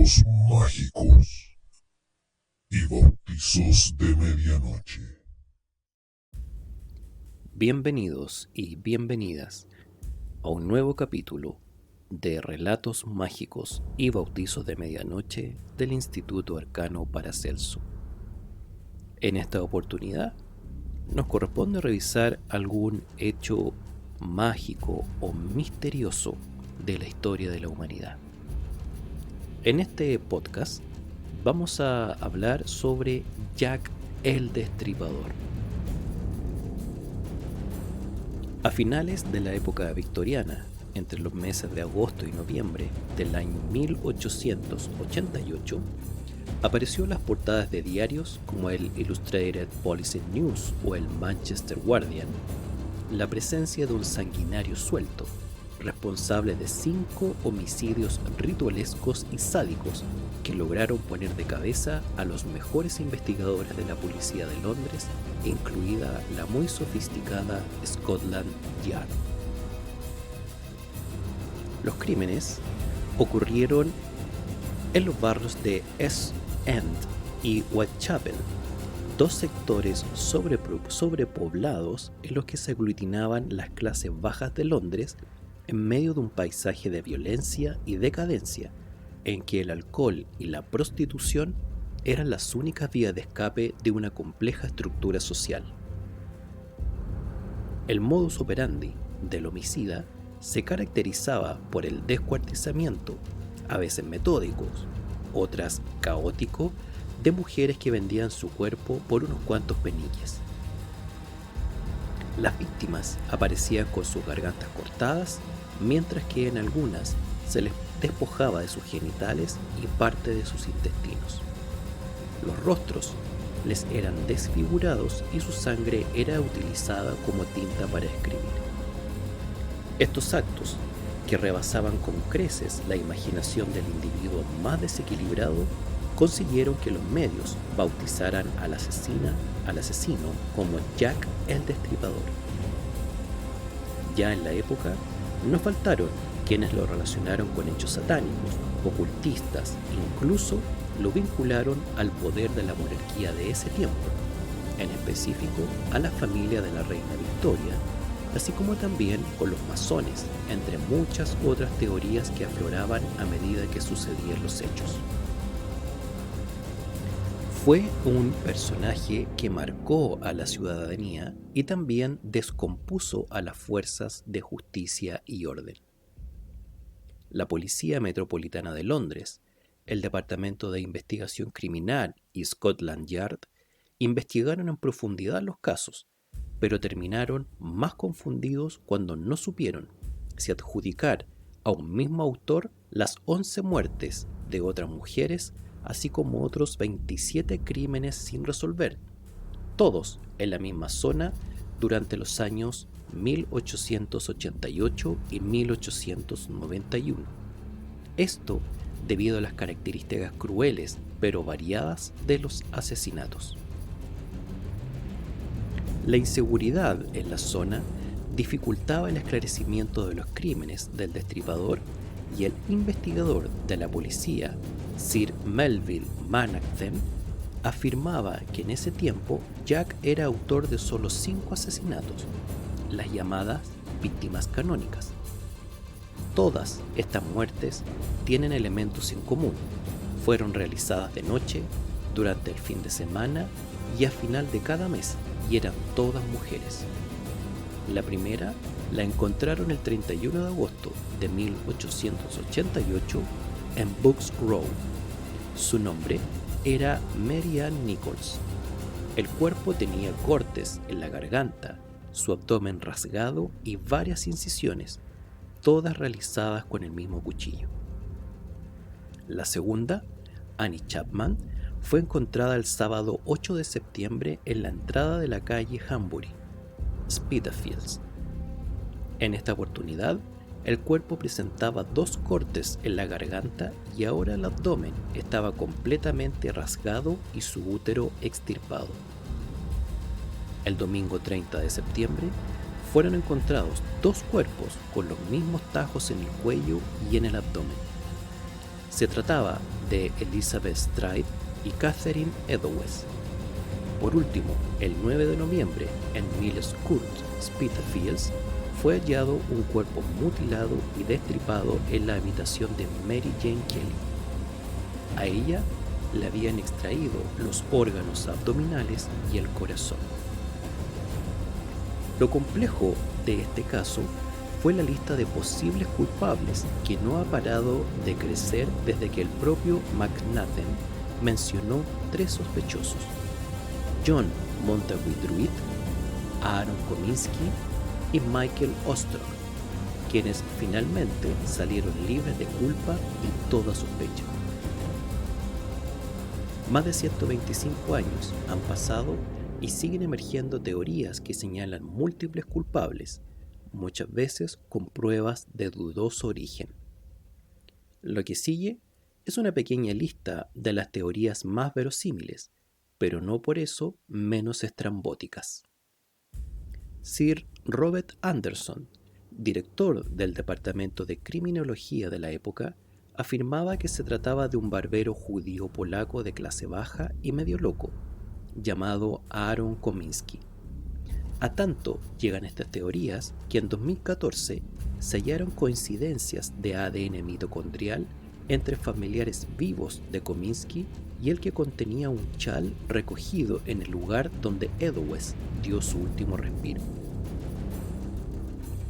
Relatos mágicos y bautizos de medianoche. Bienvenidos y bienvenidas a un nuevo capítulo de Relatos mágicos y bautizos de medianoche del Instituto Arcano Paracelso. En esta oportunidad nos corresponde revisar algún hecho mágico o misterioso de la historia de la humanidad. En este podcast vamos a hablar sobre Jack el Destripador. A finales de la época victoriana, entre los meses de agosto y noviembre del año 1888, apareció en las portadas de diarios como el Illustrated Policy News o el Manchester Guardian la presencia de un sanguinario suelto, responsable de 5 homicidios ritualescos y sádicos que lograron poner de cabeza a los mejores investigadores de la policía de Londres, incluida la muy sofisticada Scotland Yard. Los crímenes ocurrieron en los barrios de East End y Whitechapel, dos sectores sobrepoblados en los que se aglutinaban las clases bajas de Londres en medio de un paisaje de violencia y decadencia en que el alcohol y la prostitución eran las únicas vías de escape de una compleja estructura social. El modus operandi del homicida se caracterizaba por el descuartizamiento, a veces metódico, otras caótico, de mujeres que vendían su cuerpo por unos cuantos peniques. Las víctimas aparecían con sus gargantas cortadas, mientras que en algunas se les despojaba de sus genitales y parte de sus intestinos. Los rostros les eran desfigurados y su sangre era utilizada como tinta para escribir. Estos actos, que rebasaban con creces la imaginación del individuo más desequilibrado, consiguieron que los medios bautizaran al asesino como Jack el Destripador. Ya en la época, no faltaron quienes lo relacionaron con hechos satánicos, ocultistas, incluso lo vincularon al poder de la monarquía de ese tiempo, en específico a la familia de la reina Victoria, así como también con los masones, entre muchas otras teorías que afloraban a medida que sucedían los hechos. Fue un personaje que marcó a la ciudadanía y también descompuso a las fuerzas de justicia y orden. La Policía Metropolitana de Londres, el Departamento de Investigación Criminal y Scotland Yard investigaron en profundidad los casos, pero terminaron más confundidos cuando no supieron si adjudicar a un mismo autor las 11 muertes de otras mujeres, así como otros 27 crímenes sin resolver, todos en la misma zona durante los años 1888 y 1891. Esto debido a las características crueles pero variadas de los asesinatos. La inseguridad en la zona dificultaba el esclarecimiento de los crímenes del destripador y el investigador de la policía, Sir Melville Mannachten, afirmaba que en ese tiempo Jack era autor de solo 5 asesinatos, las llamadas víctimas canónicas. Todas estas muertes tienen elementos en común. Fueron realizadas de noche, durante el fin de semana y a final de cada mes, y eran todas mujeres. La primera la encontraron el 31 de agosto de 1888 en Bucks Row. Su nombre era Mary Ann Nichols. El cuerpo tenía cortes en la garganta, su abdomen rasgado y varias incisiones, todas realizadas con el mismo cuchillo. La segunda, Annie Chapman, fue encontrada el sábado 8 de septiembre en la entrada de la calle Hanbury, Spitalfields. En esta oportunidad, el cuerpo presentaba 2 cortes en la garganta y ahora el abdomen estaba completamente rasgado y su útero extirpado. El domingo 30 de septiembre fueron encontrados 2 cuerpos con los mismos tajos en el cuello y en el abdomen. Se trataba de Elizabeth Stride y Catherine Eddowes. Por último, el 9 de noviembre, en Mills Court, Spitalfields, fue hallado un cuerpo mutilado y destripado en la habitación de Mary Jane Kelly. A ella le habían extraído los órganos abdominales y el corazón. Lo complejo de este caso fue la lista de posibles culpables, que no ha parado de crecer desde que el propio McNaughton mencionó 3 sospechosos: John Montague Druitt, Aaron Kominsky y Michael Ostrock, quienes finalmente salieron libres de culpa y toda sospecha. Más de 125 años han pasado y siguen emergiendo teorías que señalan múltiples culpables, muchas veces con pruebas de dudoso origen. Lo que sigue es una pequeña lista de las teorías más verosímiles, pero no por eso menos estrambóticas. Sir Robert Anderson, director del Departamento de Criminología de la época, afirmaba que se trataba de un barbero judío polaco de clase baja y medio loco, llamado Aaron Kominsky. A tanto llegan estas teorías que en 2014 se hallaron coincidencias de ADN mitocondrial entre familiares vivos de Kominsky y el que contenía un chal recogido en el lugar donde Eddowes dio su último respiro.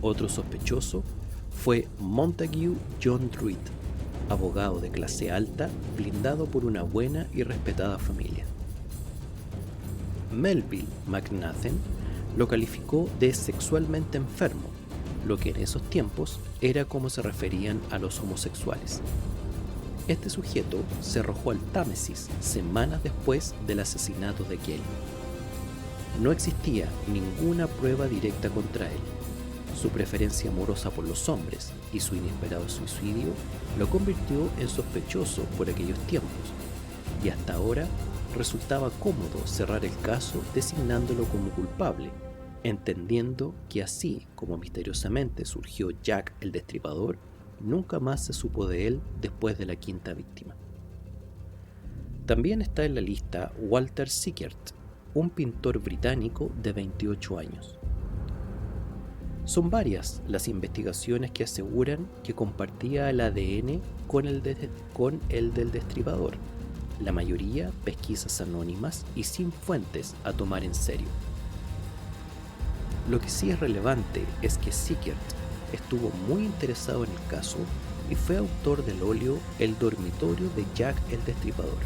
Otro sospechoso fue Montague John Druitt, abogado de clase alta, blindado por una buena y respetada familia. Melville McNaughton lo calificó de sexualmente enfermo, lo que en esos tiempos era como se referían a los homosexuales. Este sujeto se arrojó al Támesis semanas después del asesinato de Kelly. No existía ninguna prueba directa contra él. Su preferencia amorosa por los hombres y su inesperado suicidio lo convirtió en sospechoso por aquellos tiempos, y hasta ahora resultaba cómodo cerrar el caso designándolo como culpable, entendiendo que así como misteriosamente surgió Jack el Destripador, nunca más se supo de él después de la 5ª víctima. También está en la lista Walter Sickert, un pintor británico de 28 años. Son varias las investigaciones que aseguran que compartía el ADN con el del Destripador, la mayoría pesquisas anónimas y sin fuentes a tomar en serio. Lo que sí es relevante es que Sickert estuvo muy interesado en el caso y fue autor del óleo El dormitorio de Jack el Destripador.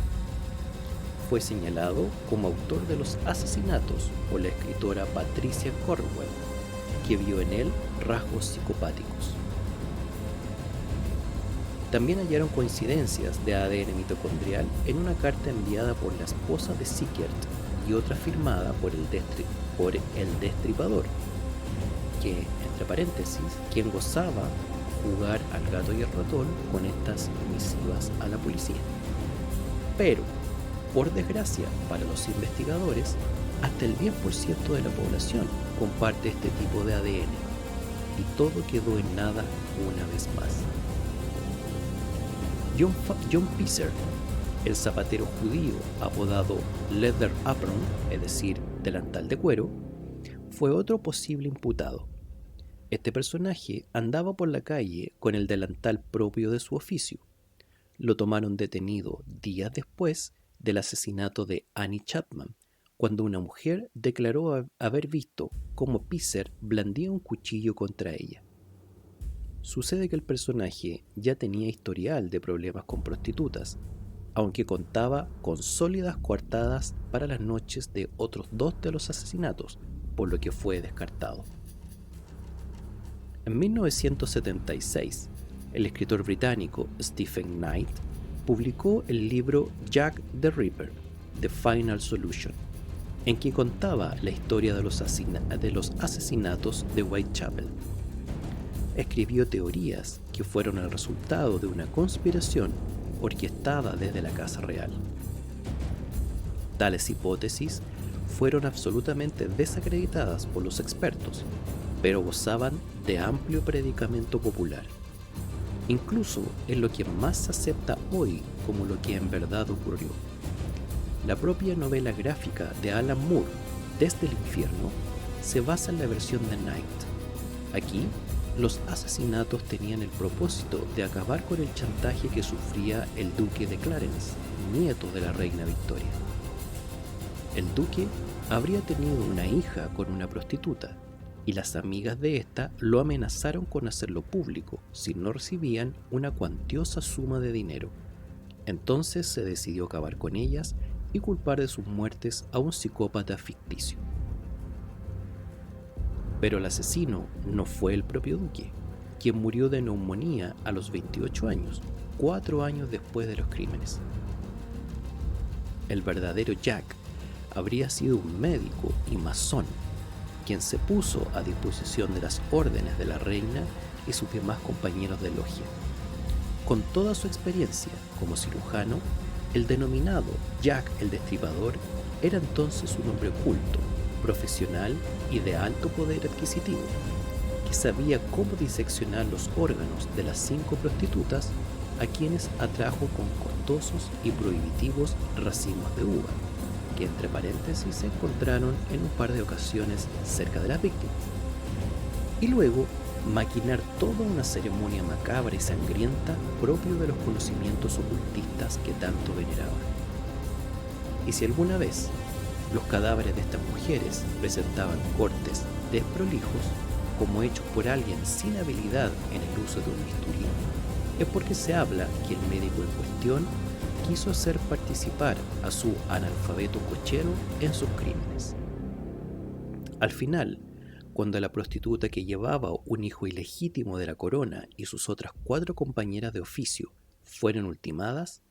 Fue señalado como autor de los asesinatos por la escritora Patricia Cornwell, que vio en él rasgos psicopáticos. También hallaron coincidencias de ADN mitocondrial en una carta enviada por la esposa de Sickert y otra firmada por el Destripador, que, entre paréntesis, quien gozaba jugar al gato y al ratón con estas misivas a la policía. Pero, por desgracia para los investigadores, hasta el 10% de la población comparte este tipo de ADN, y todo quedó en nada una vez más. John Pisser, el zapatero judío apodado Leather Apron, es decir, delantal de cuero, fue otro posible imputado. Este personaje andaba por la calle con el delantal propio de su oficio. Lo tomaron detenido días después del asesinato de Annie Chapman, cuando una mujer declaró haber visto cómo Pisser blandía un cuchillo contra ella. Sucede que el personaje ya tenía historial de problemas con prostitutas, aunque contaba con sólidas coartadas para las noches de otros 2 de los asesinatos, por lo que fue descartado. En 1976, el escritor británico Stephen Knight publicó el libro Jack the Ripper, The Final Solution, en que contaba la historia de los asesinatos de Whitechapel. Escribió teorías que fueron el resultado de una conspiración orquestada desde la Casa Real. Tales hipótesis fueron absolutamente desacreditadas por los expertos, pero gozaban de amplio predicamento popular. Incluso es lo que más se acepta hoy como lo que en verdad ocurrió. La propia novela gráfica de Alan Moore, Desde el infierno, se basa en la versión de Night. Aquí, los asesinatos tenían el propósito de acabar con el chantaje que sufría el duque de Clarence, nieto de la reina Victoria. El duque habría tenido una hija con una prostituta, y las amigas de ésta lo amenazaron con hacerlo público si no recibían una cuantiosa suma de dinero. Entonces se decidió acabar con ellas y culpar de sus muertes a un psicópata ficticio. Pero el asesino no fue el propio duque, quien murió de neumonía a los 28 años, 4 años después de los crímenes. El verdadero Jack habría sido un médico y masón, quien se puso a disposición de las órdenes de la reina y sus demás compañeros de logia. Con toda su experiencia como cirujano, el denominado Jack el Destripador era entonces un hombre culto, profesional y de alto poder adquisitivo, que sabía cómo diseccionar los órganos de las 5 prostitutas a quienes atrajo con costosos y prohibitivos racimos de uva, que entre paréntesis se encontraron en un par de ocasiones cerca de las víctimas, y luego maquinar toda una ceremonia macabra y sangrienta propio de los conocimientos ocultistas que tanto veneraban. Y si alguna vez los cadáveres de estas mujeres presentaban cortes desprolijos, como hechos por alguien sin habilidad en el uso de un bisturí, es porque se habla que el médico en cuestión quiso hacer participar a su analfabeto cochero en sus crímenes. Al final, cuando la prostituta que llevaba un hijo ilegítimo de la corona y sus otras 4 compañeras de oficio fueron ultimadas,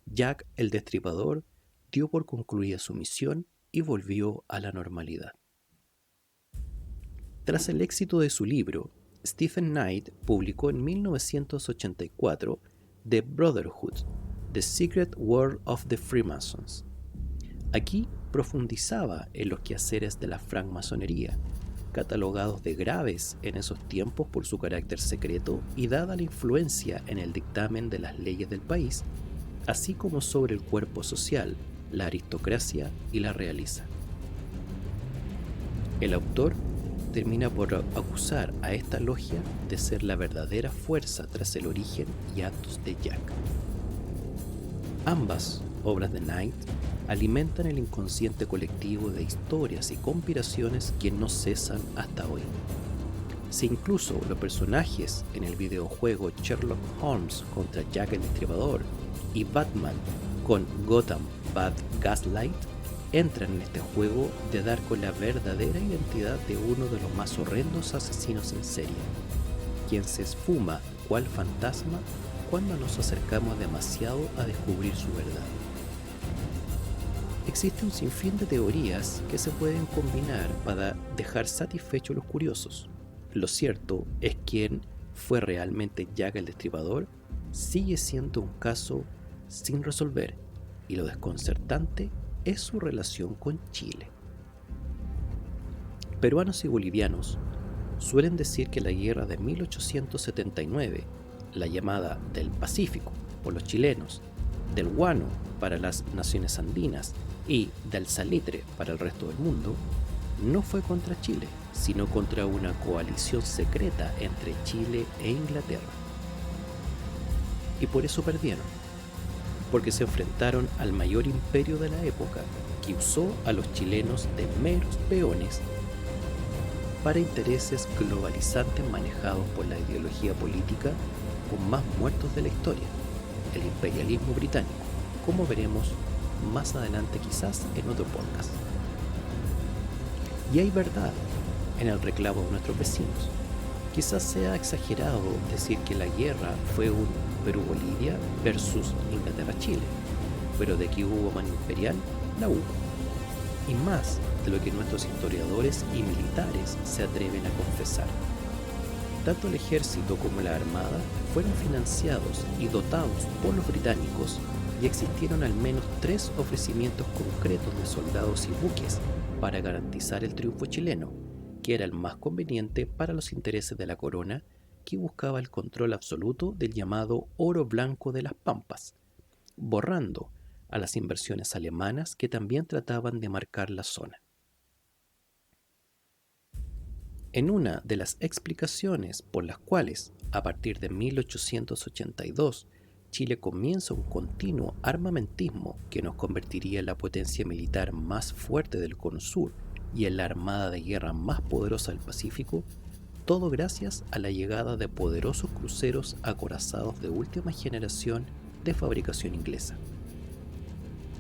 Jack el Destripador dio por concluida su misión y volvió a la normalidad. Tras el éxito de su libro, Stephen Knight publicó en 1984 The Brotherhood, The Secret World of the Freemasons. Aquí profundizaba en los quehaceres de la francmasonería, catalogados de graves en esos tiempos por su carácter secreto y dada la influencia en el dictamen de las leyes del país, así como sobre el cuerpo social, la aristocracia y la realeza. El autor termina por acusar a esta logia de ser la verdadera fuerza tras el origen y actos de Jack. Ambas obras de Knight alimentan el inconsciente colectivo de historias y conspiraciones que no cesan hasta hoy. Si incluso los personajes en el videojuego Sherlock Holmes contra Jack el Destripador y Batman con Gotham Bad Gaslight entran en este juego de dar con la verdadera identidad de uno de los más horrendos asesinos en serie, quien se esfuma cual fantasma cuando nos acercamos demasiado a descubrir su verdad. Existe un sinfín de teorías que se pueden combinar para dejar satisfechos los curiosos. Lo cierto es que quien fue realmente Jack el Destripador sigue siendo un caso sin resolver, y lo desconcertante es su relación con Chile. Peruanos y bolivianos suelen decir que la guerra de 1879, la llamada del Pacífico por los chilenos, del guano para las naciones andinas y del salitre para el resto del mundo, no fue contra Chile, sino contra una coalición secreta entre Chile e Inglaterra. Y por eso perdieron, porque se enfrentaron al mayor imperio de la época, que usó a los chilenos de meros peones para intereses globalizantes manejados por la ideología política con más muertos de la historia, el imperialismo británico, como veremos más adelante quizás en otro podcast. Y hay verdad en el reclamo de nuestros vecinos. Quizás sea exagerado decir que la guerra fue un Perú-Bolivia versus Inglaterra-Chile, pero de que hubo mano imperial, la hubo. Y más de lo que nuestros historiadores y militares se atreven a confesar. Tanto el ejército como la armada fueron financiados y dotados por los británicos, y existieron al menos 3 ofrecimientos concretos de soldados y buques para garantizar el triunfo chileno, que era el más conveniente para los intereses de la corona que buscaba el control absoluto del llamado oro blanco de las Pampas, borrando a las inversiones alemanas que también trataban de marcar la zona. En una de las explicaciones por las cuales, a partir de 1882, Chile comienza un continuo armamentismo que nos convertiría en la potencia militar más fuerte del Cono Sur y en la armada de guerra más poderosa del Pacífico, todo gracias a la llegada de poderosos cruceros acorazados de última generación de fabricación inglesa.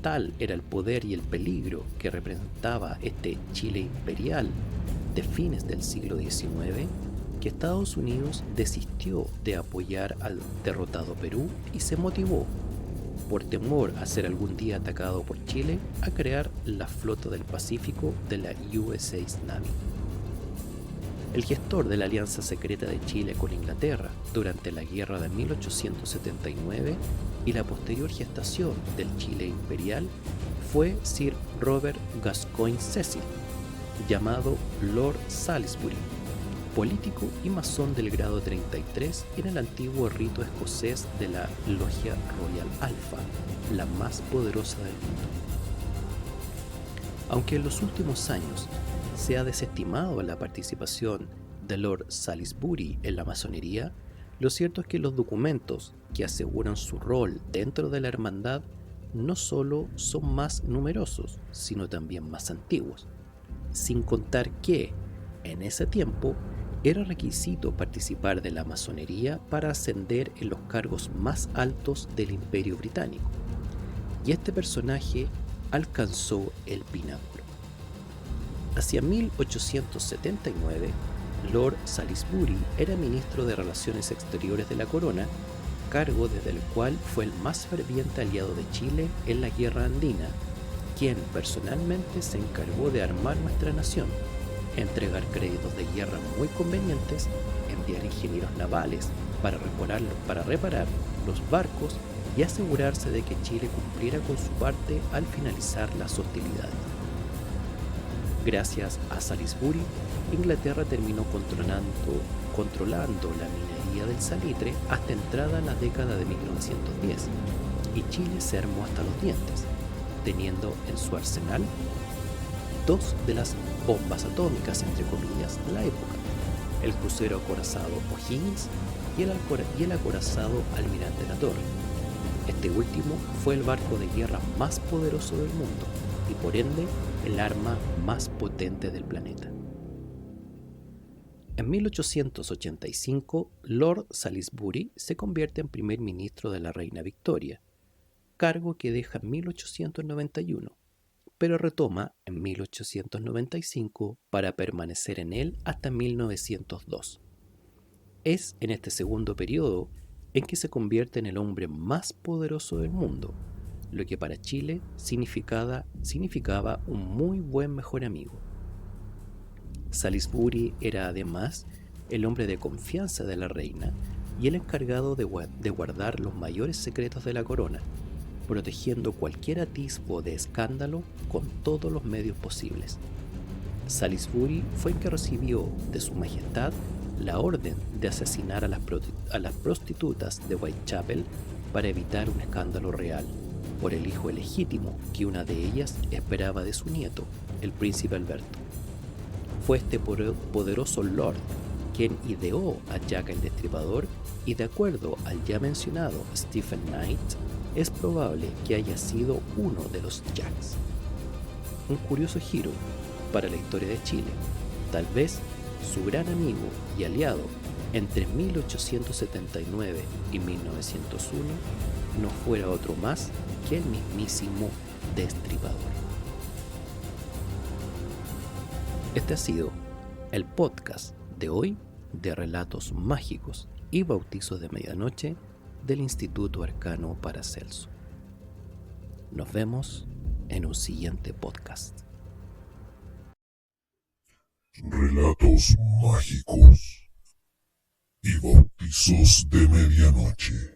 Tal era el poder y el peligro que representaba este Chile imperial de fines del siglo XIX, que Estados Unidos desistió de apoyar al derrotado Perú y se motivó, por temor a ser algún día atacado por Chile, a crear la Flota del Pacífico de la USA Navy. El gestor de la alianza secreta de Chile con Inglaterra durante la guerra de 1879 y la posterior gestación del Chile imperial fue Sir Robert Gascoigne Cecil, llamado Lord Salisbury, político y masón del grado 33 en el antiguo rito escocés de la Logia Royal Alpha, la más poderosa del mundo. Aunque en los últimos años se ha desestimado la participación de Lord Salisbury en la masonería, lo cierto es que los documentos que aseguran su rol dentro de la hermandad no solo son más numerosos, sino también más antiguos, sin contar que, en ese tiempo, era requisito participar de la masonería para ascender en los cargos más altos del Imperio Británico, y este personaje alcanzó el pináculo. Hacia 1879, Lord Salisbury era ministro de Relaciones Exteriores de la Corona, cargo desde el cual fue el más ferviente aliado de Chile en la Guerra Andina, quien personalmente se encargó de armar nuestra nación, entregar créditos de guerra muy convenientes, enviar ingenieros navales para reparar los barcos y asegurarse de que Chile cumpliera con su parte al finalizar las hostilidades. Gracias a Salisbury, Inglaterra terminó controlando la minería del salitre hasta entrada la década de 1910, y Chile se armó hasta los dientes, teniendo en su arsenal dos de las bombas atómicas, entre comillas, de la época: el crucero acorazado O'Higgins y el acorazado Almirante Latorre. Este último fue el barco de guerra más poderoso del mundo y por ende el arma más potente del planeta. En 1885, Lord Salisbury se convierte en primer ministro de la reina Victoria, cargo que deja en 1891, pero retoma en 1895 para permanecer en él hasta 1902. Es en este segundo periodo en que se convierte en el hombre más poderoso del mundo, lo que para Chile significaba un muy buen mejor amigo. Salisbury era además el hombre de confianza de la reina y el encargado de guardar los mayores secretos de la corona, protegiendo cualquier atisbo de escándalo con todos los medios posibles. Salisbury fue el que recibió de su majestad la orden de asesinar a las prostitutas de Whitechapel para evitar un escándalo real por el hijo ilegítimo que una de ellas esperaba de su nieto, el príncipe Alberto. Fue este poderoso lord quien ideó a Jack el Destripador, y de acuerdo al ya mencionado Stephen Knight, es probable que haya sido uno de los Jacks. Un curioso giro para la historia de Chile. Tal vez su gran amigo y aliado entre 1879 y 1901 no fuera otro más que el mismísimo Destripador. Este ha sido el podcast de hoy de Relatos Mágicos y Bautizos de Medianoche del Instituto Arcano Paracelso. Nos vemos en un siguiente podcast. Relatos mágicos y bautizos de medianoche.